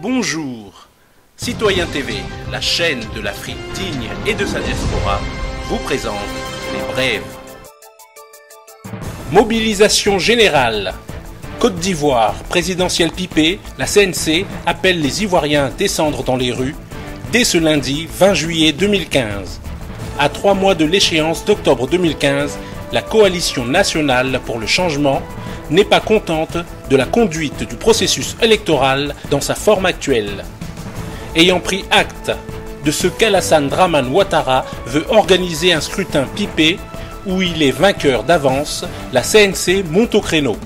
Bonjour, Citoyen TV, la chaîne de l'Afrique digne et de sa diaspora, vous présente les brèves. Mobilisation générale. Côte d'Ivoire, présidentielle pipée, la CNC appelle les Ivoiriens à descendre dans les rues dès ce lundi 20 juillet 2015. À 3 mois de l'échéance d'octobre 2015, la coalition nationale pour le changement n'est pas contente de la conduite du processus électoral dans sa forme actuelle. Ayant pris acte de ce qu'Alassane Dramane Ouattara veut organiser un scrutin pipé où il est vainqueur d'avance, la CNC monte au créneau.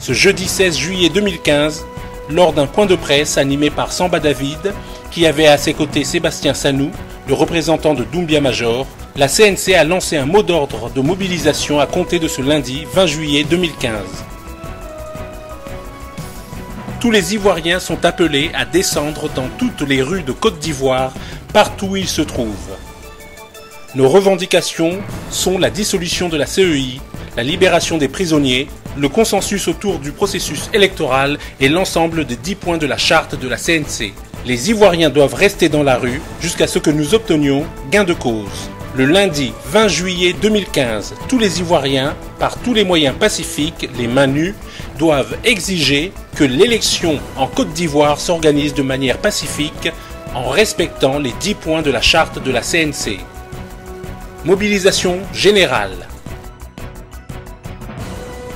Ce jeudi 16 juillet 2015, lors d'un point de presse animé par Samba David, qui avait à ses côtés Sébastien Sanou, le représentant de Doumbia Major, la CNC a lancé un mot d'ordre de mobilisation à compter de ce lundi 20 juillet 2015. Tous les Ivoiriens sont appelés à descendre dans toutes les rues de Côte d'Ivoire, partout où ils se trouvent. Nos revendications sont la dissolution de la CEI, la libération des prisonniers, le consensus autour du processus électoral et l'ensemble des 10 points de la charte de la CNC. Les Ivoiriens doivent rester dans la rue jusqu'à ce que nous obtenions gain de cause. Le lundi 20 juillet 2015, tous les Ivoiriens, par tous les moyens pacifiques, les mains nues, doivent exiger que l'élection en Côte d'Ivoire s'organise de manière pacifique en respectant les 10 points de la charte de la CNC. Mobilisation générale.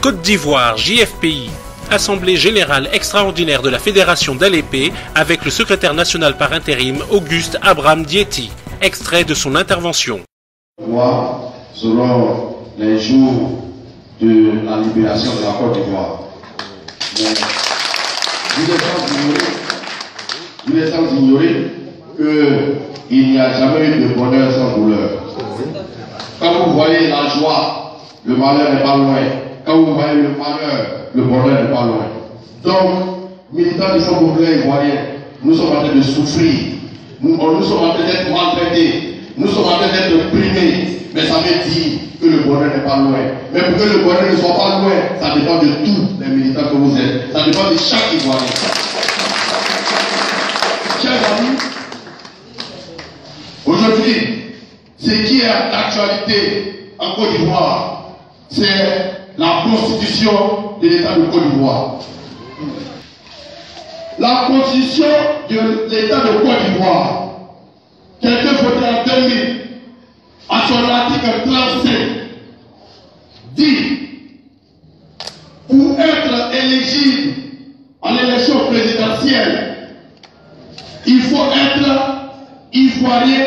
Côte d'Ivoire, JFPI, Assemblée générale extraordinaire de la Fédération d'Alépé avec le secrétaire national par intérim Auguste Abraham Diéty. Extrait de son intervention. Selon les jours de la libération de la Côte d'Ivoire. Vous êtes sans ignorer qu'il n'y a jamais eu de bonheur sans douleur. Quand vous voyez la joie, le malheur n'est pas loin. Quand vous voyez le malheur, le bonheur n'est pas loin. Donc, militants du Front populaire ivoirien, nous sommes en train de souffrir. Nous sommes en train d'être maltraités. Nous sommes en train d'être primés. Mais ça veut dire que le bonheur n'est pas loin. Mais pour que le bonheur ne soit pas loin, ça dépend de tous les militants que vous êtes. Ça dépend de chaque Ivoirien. Chers amis, aujourd'hui, ce qui est d'actualité en Côte d'Ivoire, c'est la constitution de l'État de Côte d'Ivoire. La constitution de l'État de Côte d'Ivoire, qui a été votée en 2000, à son article 35, dit pour être éligible à l'élection présidentielle, il faut être ivoirien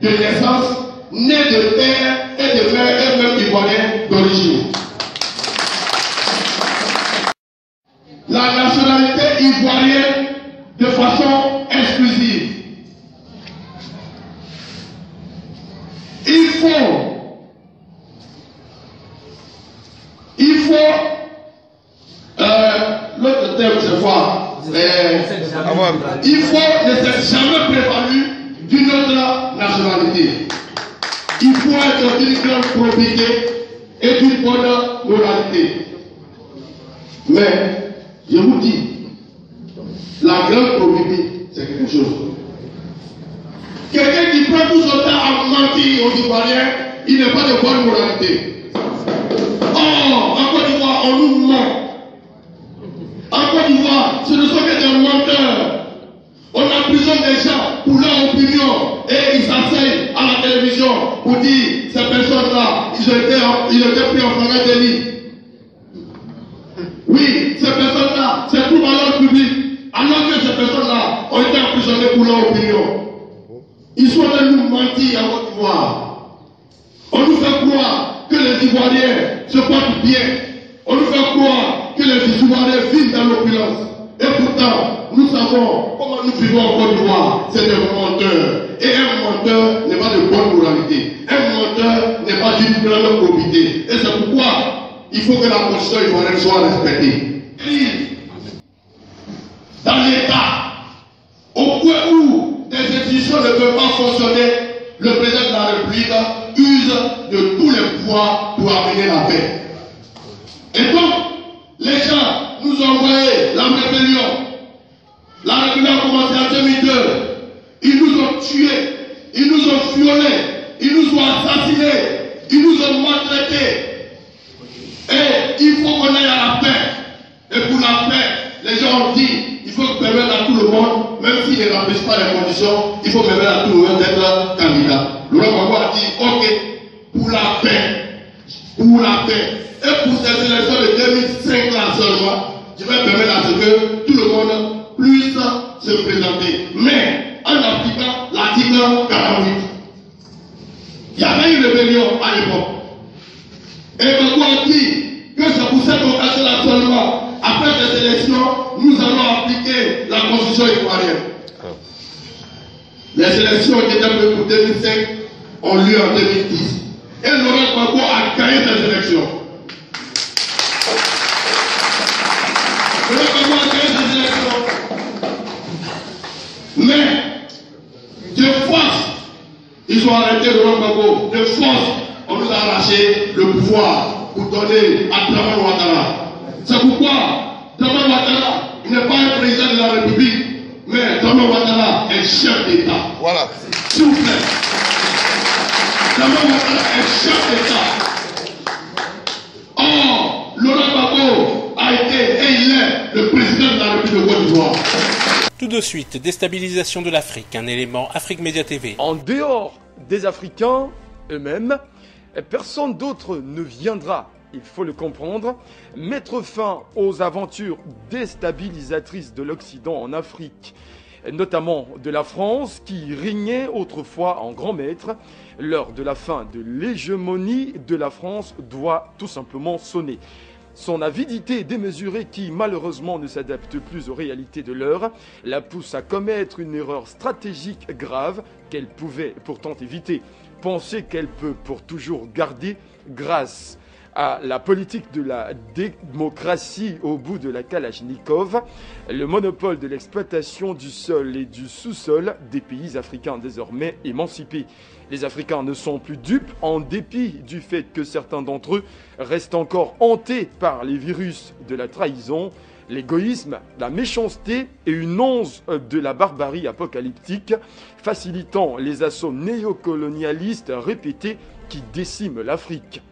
de naissance, né de père et de mère et même ivoirien d'origine. La nationalité ivoirienne de façon exclusive. Il faut l'autre terme c'est quoi? Il faut ne s'être jamais prévalu d'une autre nationalité. Il faut être d'une grande probité et d'une bonne moralité. Mais je vous dis, la grande probité, c'est quelque chose. Quelqu'un qui prend tout son temps à mentir aux Ivoiriens, il n'est pas de bonne moralité. Or, en Côte d'Ivoire, on nous ment. En Côte d'Ivoire, ce ne sont que des menteurs. On emprisonne des gens pour leur opinion et ils s'asseyent à la télévision pour dire ces personnes-là, ils étaient pris en flagrant délit. Oui, ces personnes-là, c'est tout valeur publique, alors que ces personnes-là ont été emprisonnées pour leur opinion. Ils sont venus nous mentir en Côte d'Ivoire. On nous fait croire que les Ivoiriens se portent bien. On nous fait croire que les Ivoiriens vivent dans l'opulence. Et pourtant, nous savons comment nous vivons en Côte d'Ivoire. C'est des menteurs. Et un menteur n'est pas de bonne moralité. Un menteur n'est pas d'une grande probité. Et c'est pourquoi il faut que la constitution ivoirienne soit respectée. Dans l'État, au point où des institutions ne peuvent pas fonctionner, le président de la République use de tous les pouvoirs pour amener la paix. Et donc, les gens nous ont envoyé la rébellion. La Kabila a commencé en 2002. Ils nous ont tués, ils nous ont violés, ils nous ont assassinés, ils nous ont maltraités. Et il faut qu'on aille à la paix. Et pour la paix, les gens ont dit, il faut permettre à tout le monde, même s'ils ne remplissent pas les conditions, il faut permettre à tout le monde d'être candidat. Laurent Gbagbo a dit, ok, pour la paix, pour la paix. Et pour ces élections de 2005 là seulement, je vais permettre à ce que tout le monde puisse se présenter. Mais en appliquant l'article 48, il y avait une rébellion à l'époque. Et Gbagbo a dit que c'est pour cette occasion-là seulement, après ces élections, nous allons appliquer la constitution ivoirienne. Les élections qui étaient prévues pour 2005 ont lieu en 2010. Et Laurent Gbagbo a gagné ces élections. Laurent Gbagbo a gagné ces élections. Mais, de force, ils ont arrêté Laurent Gbagbo. De force, on nous a arraché le pouvoir pour donner à Dramane Ouattara. C'est pourquoi Dramane Ouattara, il n'est pas un président de la République, mais Dramane Ouattara est chef d'État. Voilà. S'il vous plaît. Dramane Ouattara est chef d'État. Or, Laurent Gbagbo a été et il est le président de la République de Côte d'Ivoire. Tout de suite, déstabilisation de l'Afrique, un élément Afrique Média TV. En dehors des Africains eux-mêmes, personne d'autre ne viendra, il faut le comprendre, mettre fin aux aventures déstabilisatrices de l'Occident en Afrique, notamment de la France qui régnait autrefois en grand maître. L'heure de la fin de l'hégémonie de la France doit tout simplement sonner. Son avidité démesurée qui malheureusement ne s'adapte plus aux réalités de l'heure la pousse à commettre une erreur stratégique grave qu'elle pouvait pourtant éviter. Penser qu'elle peut pour toujours garder grâce à la politique de la démocratie au bout de la Kalachnikov, le monopole de l'exploitation du sol et du sous-sol des pays africains désormais émancipés. Les Africains ne sont plus dupes en dépit du fait que certains d'entre eux restent encore hantés par les virus de la trahison, l'égoïsme, la méchanceté et une once de la barbarie apocalyptique, facilitant les assauts néocolonialistes répétés qui déciment l'Afrique.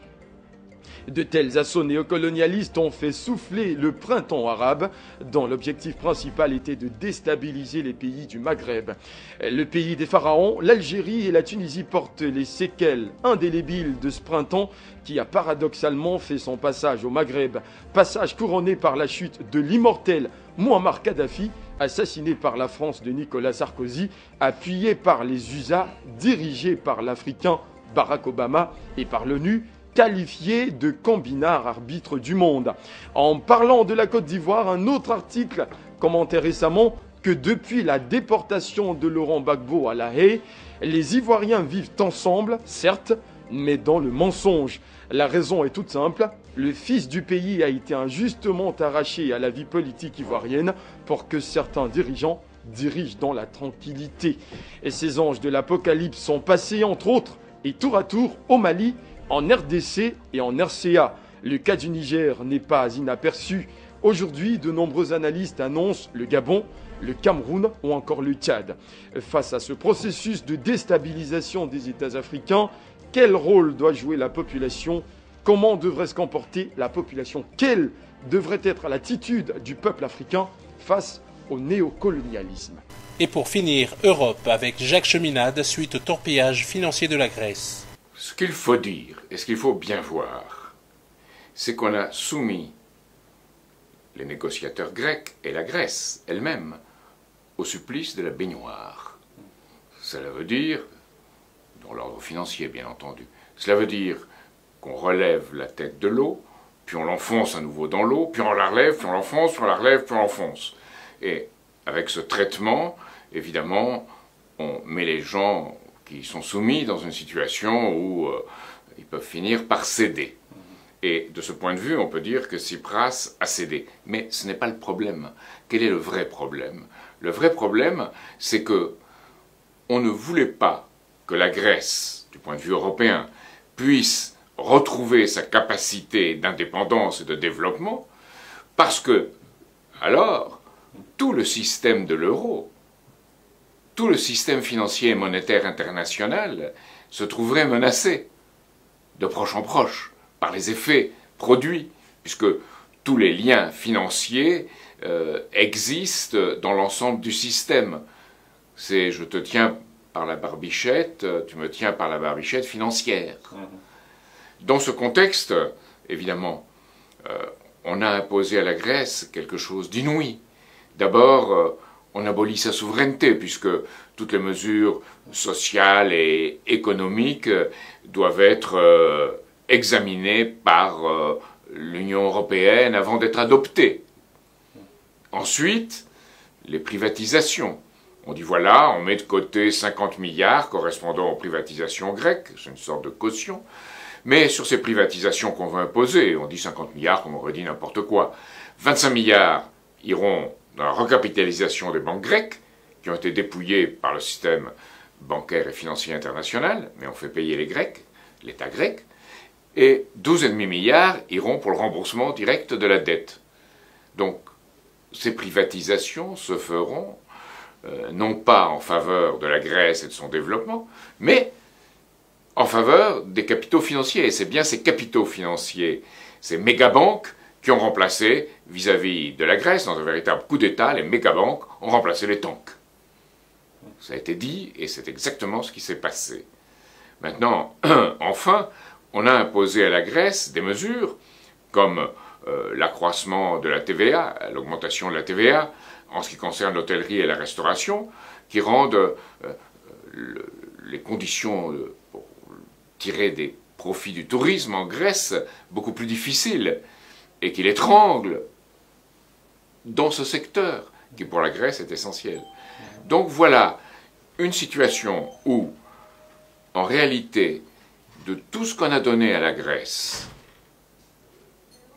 De tels assauts néocolonialistes ont fait souffler le printemps arabe, dont l'objectif principal était de déstabiliser les pays du Maghreb. Le pays des pharaons, l'Algérie et la Tunisie portent les séquelles indélébiles de ce printemps qui a paradoxalement fait son passage au Maghreb, passage couronné par la chute de l'immortel Mouammar Kadhafi, assassiné par la France de Nicolas Sarkozy, appuyé par les USA, dirigé par l'Africain Barack Obama et par l'ONU, qualifié de combinard arbitre du monde. En parlant de la Côte d'Ivoire, un autre article commentait récemment que depuis la déportation de Laurent Gbagbo à La Haye, les Ivoiriens vivent ensemble, certes, mais dans le mensonge. La raison est toute simple, le fils du pays a été injustement arraché à la vie politique ivoirienne pour que certains dirigeants dirigent dans la tranquillité. Et ces anges de l'apocalypse sont passés entre autres et tour à tour au Mali, en RDC et en RCA. Le cas du Niger n'est pas inaperçu. Aujourd'hui, de nombreux analystes annoncent le Gabon, le Cameroun ou encore le Tchad. Face à ce processus de déstabilisation des États africains, quel rôle doit jouer la population? Comment devrait se comporter la population? Quelle devrait être l'attitude du peuple africain face au néocolonialisme? Et pour finir, Europe avec Jacques Cheminade suite au torpillage financier de la Grèce. Ce qu'il faut dire, et ce qu'il faut bien voir, c'est qu'on a soumis les négociateurs grecs et la Grèce elle-même au supplice de la baignoire. Cela veut dire, dans l'ordre financier bien entendu, cela veut dire qu'on relève la tête de l'eau, puis on l'enfonce à nouveau dans l'eau, puis on la relève, puis on l'enfonce, puis on la relève, puis on l'enfonce. Et avec ce traitement, évidemment, on met les gens qui sont soumis dans une situation où ils peuvent finir par céder. Et de ce point de vue, on peut dire que Tsipras a cédé. Mais ce n'est pas le problème. Quel est le vrai problème? Le vrai problème, c'est que on ne voulait pas que la Grèce, du point de vue européen, puisse retrouver sa capacité d'indépendance et de développement, parce que, alors, tout le système de l'euro, tout le système financier et monétaire international se trouverait menacé de proche en proche par les effets produits, puisque tous les liens financiers existent dans l'ensemble du système. C'est je te tiens par la barbichette, tu me tiens par la barbichette financière. Dans ce contexte, évidemment, on a imposé à la Grèce quelque chose d'inouï. D'abord, on abolit sa souveraineté, puisque toutes les mesures sociales et économiques doivent être examinées par l'Union européenne avant d'être adoptées. Ensuite, les privatisations. On dit voilà, on met de côté 50 milliards correspondant aux privatisations grecques, c'est une sorte de caution, mais sur ces privatisations qu'on veut imposer, on dit 50 milliards comme on aurait dit n'importe quoi, 25 milliards iront dans la recapitalisation des banques grecques, qui ont été dépouillées par le système bancaire et financier international, mais on fait payer les Grecs, l'État grec, et 12,5 milliards iront pour le remboursement direct de la dette. Donc, ces privatisations se feront non pas en faveur de la Grèce et de son développement, mais en faveur des capitaux financiers. Et c'est bien ces capitaux financiers, ces mégabanques, qui ont remplacé, vis-à-vis de la Grèce, dans un véritable coup d'État, les mégabanques ont remplacé les tanks. Ça a été dit, et c'est exactement ce qui s'est passé. Maintenant, enfin, on a imposé à la Grèce des mesures, comme l'accroissement de la TVA, l'augmentation de la TVA, en ce qui concerne l'hôtellerie et la restauration, qui rendent les conditions pour tirer des profits du tourisme en Grèce beaucoup plus difficiles, et qui l'étranglent dans ce secteur, qui pour la Grèce est essentiel. Donc voilà une situation où, en réalité, de tout ce qu'on a donné à la Grèce,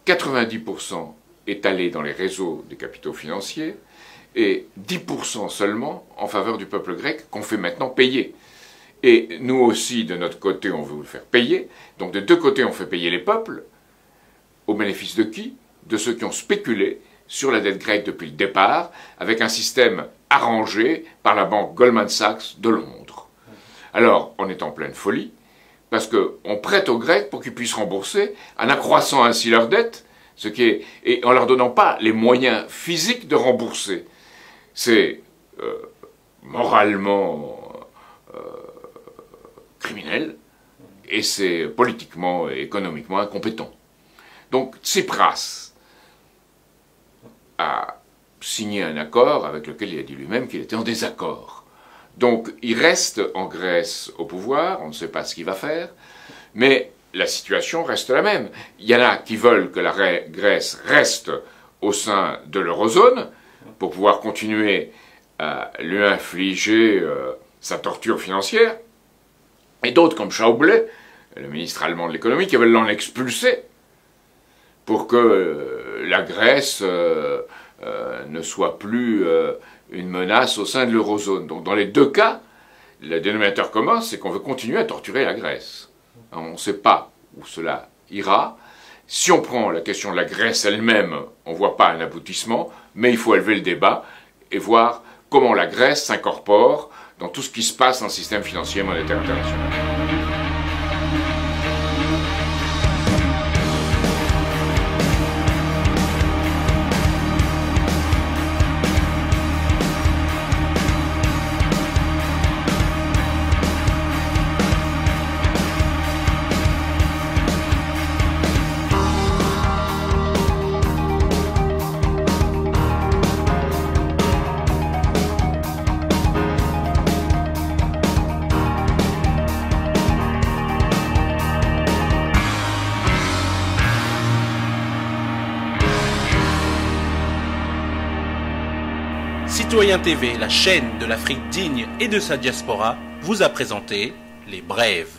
90% est allé dans les réseaux des capitaux financiers, et 10% seulement en faveur du peuple grec qu'on fait maintenant payer. Et nous aussi, de notre côté, on veut vous le faire payer. Donc de deux côtés, on fait payer les peuples. Au bénéfice de qui? De ceux qui ont spéculé sur la dette grecque depuis le départ, avec un système arrangé par la banque Goldman Sachs de Londres. Alors, on est en pleine folie, parce qu'on prête aux Grecs pour qu'ils puissent rembourser, en accroissant ainsi leur dette, et en leur donnant pas les moyens physiques de rembourser. C'est moralement criminel, et c'est politiquement et économiquement incompétent. Donc Tsipras a signé un accord avec lequel il a dit lui-même qu'il était en désaccord. Donc il reste en Grèce au pouvoir, on ne sait pas ce qu'il va faire, mais la situation reste la même. Il y en a qui veulent que la Grèce reste au sein de l'eurozone pour pouvoir continuer à lui infliger sa torture financière, et d'autres comme Schäuble, le ministre allemand de l'économie, qui veulent l'en expulser pour que la Grèce ne soit plus une menace au sein de l'eurozone. Donc dans les deux cas, le dénominateur commun, c'est qu'on veut continuer à torturer la Grèce. On ne sait pas où cela ira. Si on prend la question de la Grèce elle-même, on ne voit pas un aboutissement, mais il faut élever le débat et voir comment la Grèce s'incorpore dans tout ce qui se passe dans le système financier et monétaire international. Citoyen TV, la chaîne de l'Afrique digne et de sa diaspora, vous a présenté Les Brèves.